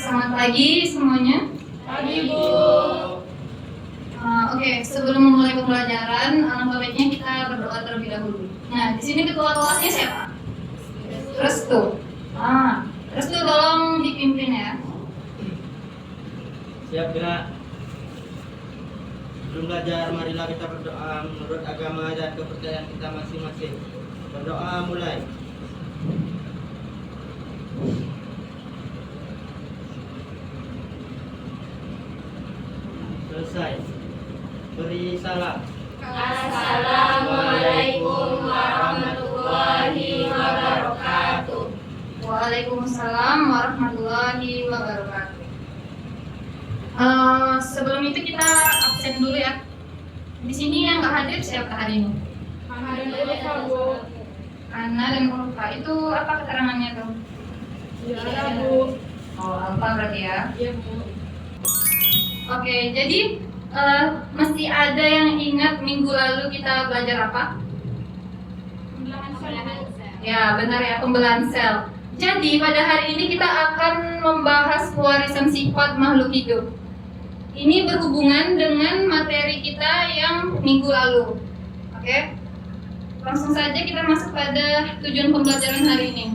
selamat pagi semuanya. Pagi, Bu. Oke, sebelum memulai pembelajaran, alangkah baiknya kita berdoa terlebih dahulu. Nah, di sini ketua kelasnya siapa? Restu. Restu tolong dipimpin ya. Siap gerak. Sebelum belajar, marilah kita berdoa menurut agama dan kepercayaan kita masing-masing. Berdoa mulai. Selesai. Beri salam. Assalamualaikum warahmatullahi wabarakatuh. Waalaikumsalam warahmatullahi wabarakatuh. Sebelum itu kita absen dulu ya. Di sini yang nggak hadir siapa hari ini? Alhamdulillah, Bu. Ana dan Rufa. Itu apa keterangannya tuh? Ya, Bu. Oh, Alfa berarti ya. Iya, Bu. Oke, jadi masih ada yang ingat minggu lalu kita belajar apa? Ya, benar ya, pembelahan sel. Jadi pada hari ini kita akan membahas pewarisan sifat makhluk hidup. Ini berhubungan dengan materi kita yang minggu lalu. Oke? Langsung saja kita masuk pada tujuan pembelajaran hari ini.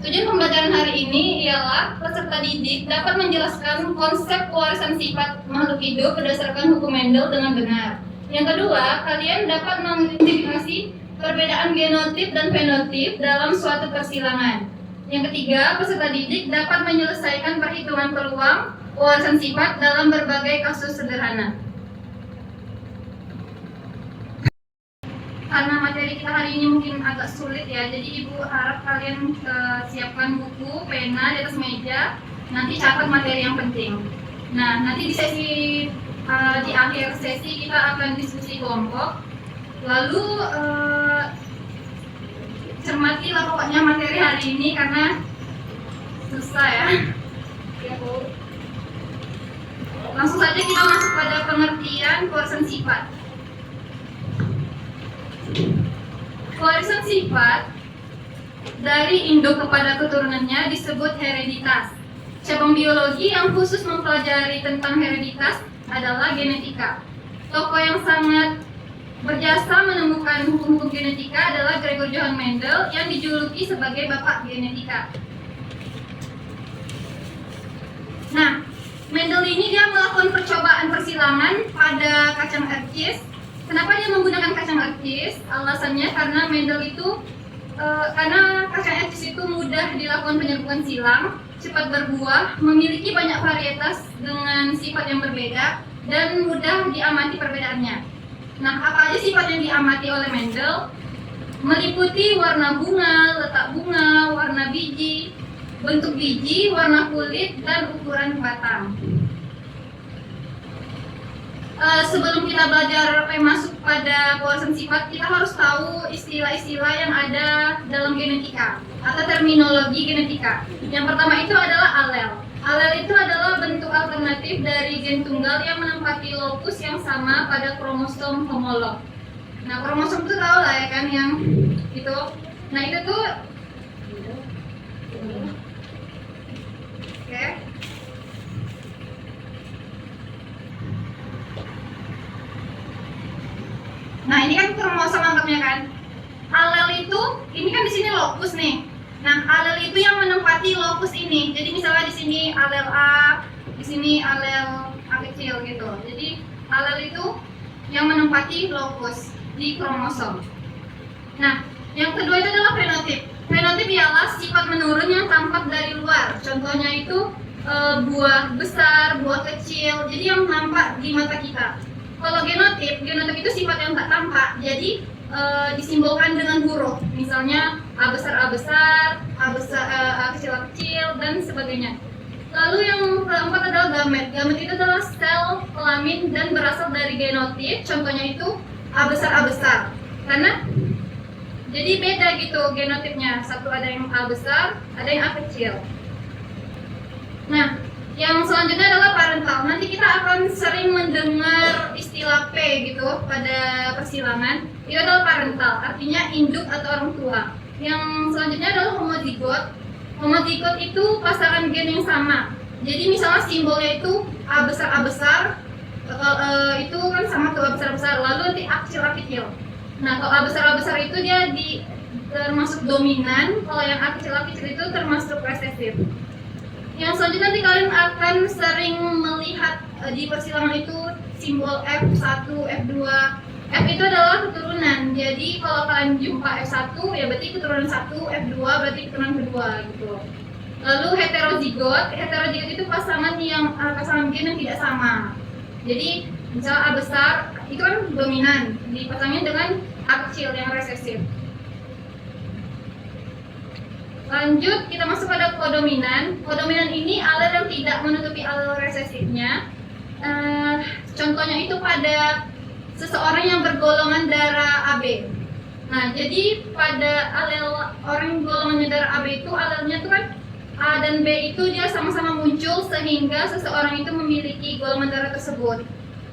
Tujuan pembelajaran hari ini ialah peserta didik dapat menjelaskan konsep pewarisan sifat makhluk hidup berdasarkan hukum Mendel dengan benar. Yang kedua, kalian dapat mengidentifikasi perbedaan genotip dan fenotip dalam suatu persilangan. Yang ketiga, peserta didik dapat menyelesaikan perhitungan peluang pewarisan sifat dalam berbagai kasus sederhana. Karena materi kita hari ini mungkin agak sulit ya, jadi Ibu harap kalian siapkan buku, pena di atas meja, nanti catat materi yang penting. Nah, nanti di sesi di akhir sesi kita akan diskusi kelompok, lalu cermatilah pokoknya materi hari ini karena susah ya. Langsung saja kita masuk pada pengertian pewarisan sifat. Pewarisan sifat dari induk kepada keturunannya disebut hereditas. Cabang biologi yang khusus mempelajari tentang hereditas adalah genetika. Tokoh yang sangat berjasa menemukan hukum-hukum genetika adalah Gregor Johann Mendel yang dijuluki sebagai bapak genetika. Nah, Mendel ini dia melakukan percobaan persilangan pada kacang erkis. Kenapa dia menggunakan kacang erkis? Alasannya karena Mendel itu karena kacang erkis itu mudah dilakukan penyerbukan silang, cepat berbuah, memiliki banyak varietas dengan sifat yang berbeda dan mudah diamati perbedaannya. Nah, apa aja sifat yang diamati oleh Mendel? Meliputi warna bunga, letak bunga, warna biji, bentuk biji, warna kulit, dan ukuran batang. Sebelum kita belajar masuk pada pewarisan sifat, kita harus tahu istilah-istilah yang ada dalam genetika atau terminologi genetika. Yang pertama itu adalah alel. Alel itu adalah bentuk alternatif dari gen tunggal yang menempati lokus yang sama pada kromosom homolog. Nah, kromosom itu tahu lah ya kan yang itu. Nah, itu tuh oke. Nah, ini kan kromosom anggapnya kan. Alel itu, ini kan di sini lokus nih. Nah, alel itu yang menempati lokus ini. Jadi misalnya di sini alel A, di sini alel A kecil gitu. Jadi alel itu yang menempati lokus di kromosom. Nah, yang kedua itu adalah fenotip. Fenotip ialah sifat menurun yang tampak dari luar. Contohnya itu buah besar, buah kecil. Jadi yang nampak di mata kita. Kalau genotip itu sifat yang tak tampak, jadi disimbolkan dengan huruf, misalnya A besar, A kecil, dan sebagainya. Lalu yang keempat adalah gamet. Gamet itu adalah sel kelamin dan berasal dari genotip, contohnya itu A besar. Karena jadi beda gitu genotipnya, satu ada yang A besar, ada yang A kecil. Nah, yang selanjutnya adalah parental. Nanti kita akan sering mendengar istilah P gitu pada persilangan. Itu adalah parental, artinya induk atau orang tua. Yang selanjutnya adalah homozigot. Homozigot itu pasangan gen yang sama. Jadi misalnya simbolnya itu A besar, itu kan sama tuh A besar, lalu nanti A kecil. Nah, kalau A besar itu dia termasuk dominan, kalau yang A kecil itu termasuk resesif. Yang selanjutnya nanti kalian akan sering melihat di persilangan itu simbol F1, F2. F itu adalah keturunan. Jadi kalau kalian jumpa F1 ya berarti keturunan 1, F2 berarti keturunan kedua gitu. Lalu heterozigot itu pasangan gen yang tidak sama. Jadi misalnya A besar itu kan dominan, dipasangin dengan A kecil yang resesif. Lanjut kita masuk pada kodominan. Kodominan ini alel yang tidak menutupi alel resesifnya. Contohnya itu pada seseorang yang bergolongan darah AB. Nah, jadi pada alel orang golongannya darah AB itu alelnya itu kan A dan B itu dia sama-sama muncul sehingga seseorang itu memiliki golongan darah tersebut.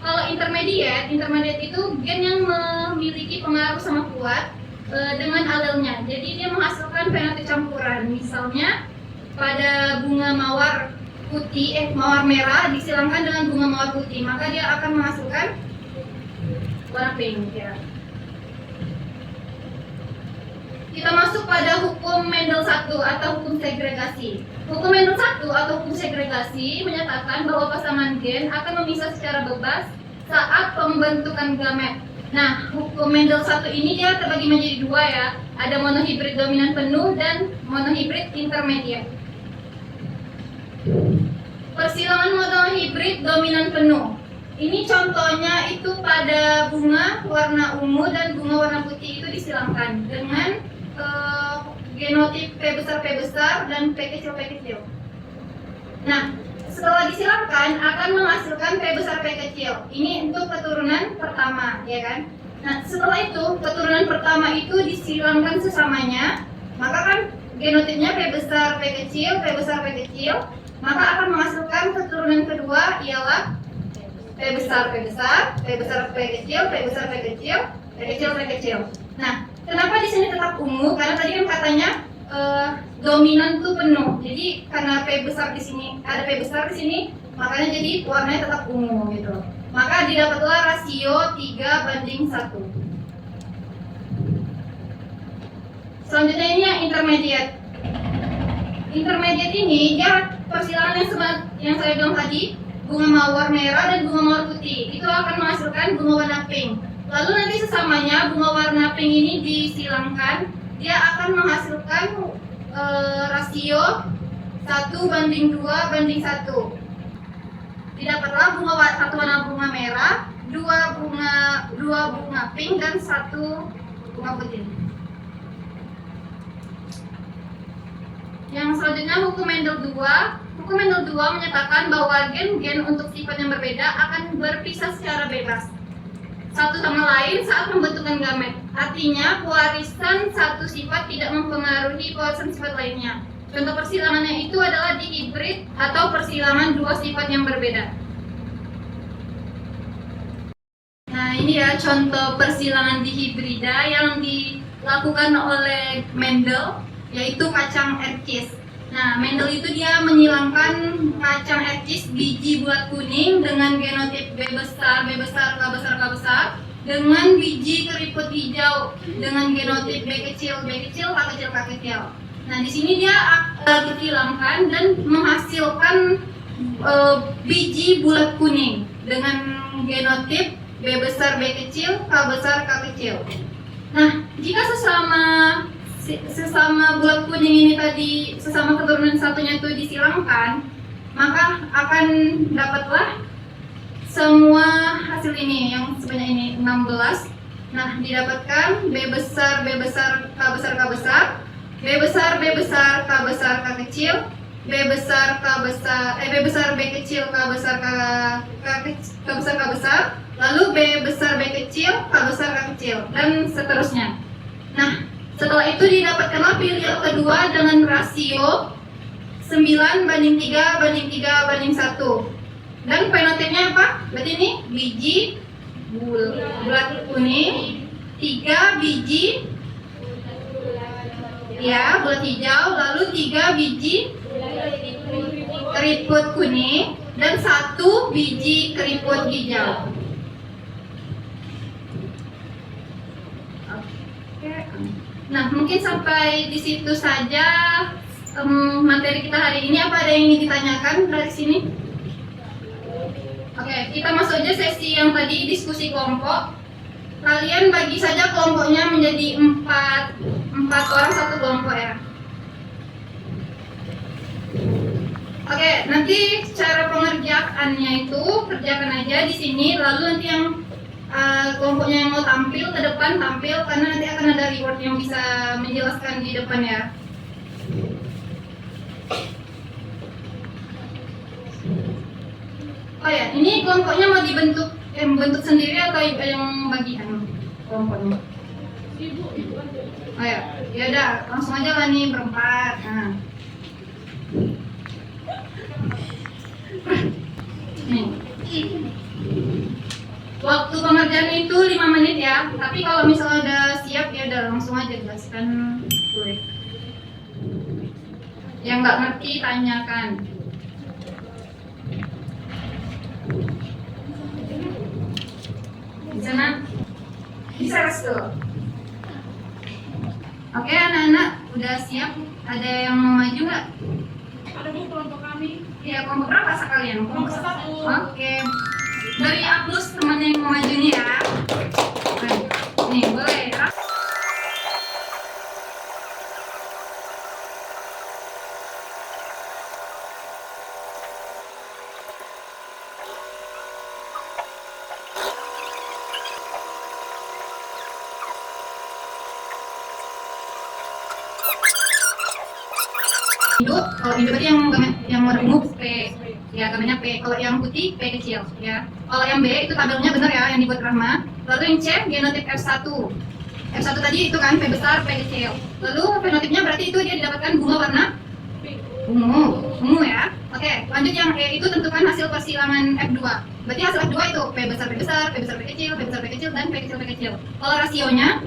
Kalau intermediate itu gen yang memiliki pengaruh sama kuat dengan alelnya. Jadi dia menghasilkan fenotip campuran. Misalnya pada bunga mawar mawar merah disilangkan dengan bunga mawar putih, maka dia akan menghasilkan warna pink ya. Kita masuk pada hukum Mendel 1 atau hukum segregasi. Hukum Mendel 1 atau hukum segregasi menyatakan bahwa pasangan gen akan memisah secara bebas saat pembentukan gamet. Nah, hukum Mendel 1 ini dia terbagi menjadi dua ya. Ada monohibrid dominan penuh dan monohibrid intermediate. Persilangan monohibrid dominan penuh. Ini contohnya itu pada bunga warna ungu dan bunga warna putih itu disilangkan dengan genotip P besar dan P kecil. Nah, setelah disilangkan akan menghasilkan P besar P kecil. Ini untuk keturunan pertama, ya kan? Nah, setelah itu keturunan pertama itu disilangkan sesamanya, maka kan genotipnya P besar P kecil, maka akan menghasilkan keturunan kedua ialah P besar P kecil. Nah, kenapa di sini tetap ungu? Karena tadi kan katanya dominan itu penuh. Jadi karena P besar di sini, ada P besar di sini, makanya jadi warnanya tetap ungu gitu. Maka didapatlah rasio 3:1. Selanjutnya ini yang intermediate. Intermediate ini dia persilangan yang saya bilang tadi, bunga mawar merah dan bunga mawar putih. Itu akan menghasilkan bunga warna pink. Lalu nanti sesamanya bunga warna pink ini disilangkan, dia akan menghasilkan rasio 1:2:1. Didapatlah satu warna bunga merah, dua bunga pink dan satu bunga putih. Yang selanjutnya hukum Mendel 2. Hukum Mendel 2 menyatakan bahwa gen-gen untuk sifat yang berbeda akan berpisah secara bebas satu sama lain saat pembentukan gamet. Artinya pewarisan satu sifat tidak mempengaruhi pewarisan sifat lainnya. Contoh persilangannya itu adalah dihibrid atau persilangan dua sifat yang berbeda. Nah, ini ya contoh persilangan dihibrida yang dilakukan oleh Mendel, yaitu kacang ercis. Nah, Mendel itu dia menyilangkan kacang ercis biji bulat kuning dengan genotip B besar, K besar, dengan biji keriput hijau dengan genotip B kecil, K kecil. Nah, di sini dia disilangkan dan menghasilkan biji bulat kuning dengan genotip B besar, B kecil, K besar, K kecil. Nah, jika sesama bulat kuning ini tadi, sesama keturunan satunya itu disilangkan, maka akan dapatlah semua hasil ini yang sebanyak ini 16. Nah, didapatkan B besar, K besar, B besar, K kecil, B besar, B kecil, K besar, lalu B besar, B kecil, K besar, K kecil, dan seterusnya. Nah, setelah itu didapatkanlah pilihan kedua dengan rasio 9:3:1. Dan fenotipnya apa? Berarti ini biji bulat kuning, 3 biji Ya, bulat hijau, lalu 3 biji keriput kuning dan 1 biji keriput hijau. Oke. Nah, mungkin sampai di situ saja materi kita hari ini. Apa ada yang ingin ditanyakan dari sini? Oke, kita masuk aja sesi yang tadi, diskusi kelompok. Kalian bagi saja kelompoknya menjadi 4 orang satu kelompok ya. Oke, nanti cara pengerjaannya itu kerjakan aja di sini, lalu nanti yang kelompoknya yang mau tampil ke depan tampil, karena nanti akan ada reward yang bisa menjelaskan di depan ya. Oh ya, ini kelompoknya mau dibentuk bentuk sendiri atau yang bagian kelompoknya? Ibu aja. Oh ya, ya udah langsung aja lah nih berempat. Nah. Nih. Waktu pengerjaan itu 5 menit ya. Tapi kalau misalnya udah siap ya udah langsung aja jelaskan boleh. Yang nggak ngerti tanyakan. Di sana bisa restu. Oke anak-anak udah siap? Ada yang mau maju nggak? Ada Bu kelompok kami. Iya, kelompok berapa sekalian? Kelompok 1. Oke. Dari Aplus teman yang mau maju nih ya. Nih, boleh. Kalau ini berarti yang warna ungu P, ya gambarnya P. Kalau yang putih P kecil, ya. Kalau yang B itu tabelnya benar ya, yang dibuat Rahma. Lalu yang C genotype F1. F1 tadi itu kan P besar, P kecil. Lalu fenotipnya berarti itu dia didapatkan bunga warna ungu ya. Oke, lanjut yang E itu tentukan hasil persilangan F2. Berarti hasil F2 itu P besar, P besar, P besar, P kecil, P besar, P kecil, dan P kecil, P kecil. Kalau rasionya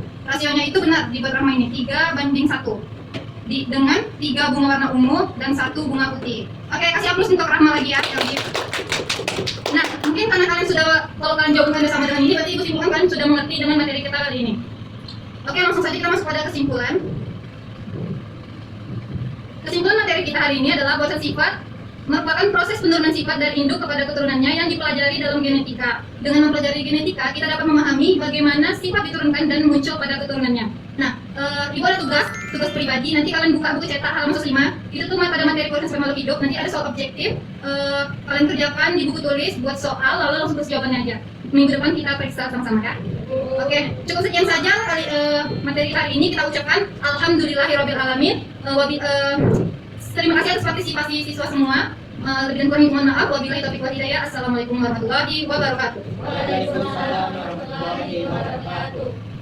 itu benar dibuat Rahma ini 3:1. Dengan 3 bunga warna ungu dan 1 bunga putih. Oke, kasih aplaus untuk Rahma lagi ya. Nah, mungkin karena kalian sudah, kalau kalian jawabkan sama dengan ini, berarti ibu simpulkan kalian sudah mengerti dengan materi kita kali ini. Oke, langsung saja kita masuk pada kesimpulan. Kesimpulan materi kita hari ini adalah bahwa sifat merupakan proses penurunan sifat dari induk kepada keturunannya yang dipelajari dalam genetika. Dengan mempelajari genetika, kita dapat memahami bagaimana sifat diturunkan dan muncul pada keturunannya. Nah, ibu ada tugas pribadi. Nanti kalian buka buku cetak halaman 105. Itu tuh pada materi kualitas makhluk hidup. Nanti ada soal objektif. Kalian kerjakan di buku tulis, buat soal, lalu langsung tulis jawabannya aja. Minggu depan kita periksa sama-sama ya. Oke, cukup sekian saja materi hari ini. Kita ucapkan alhamdulillahirabbil alamin. Terima kasih atas partisipasi siswa semua. Lebih dan kurang mohon maaf. Wabillahi taufiq wal hidayah. Assalamualaikum warahmatullahi wabarakatuh. Waalaikumsalam warahmatullahi wabarakatuh.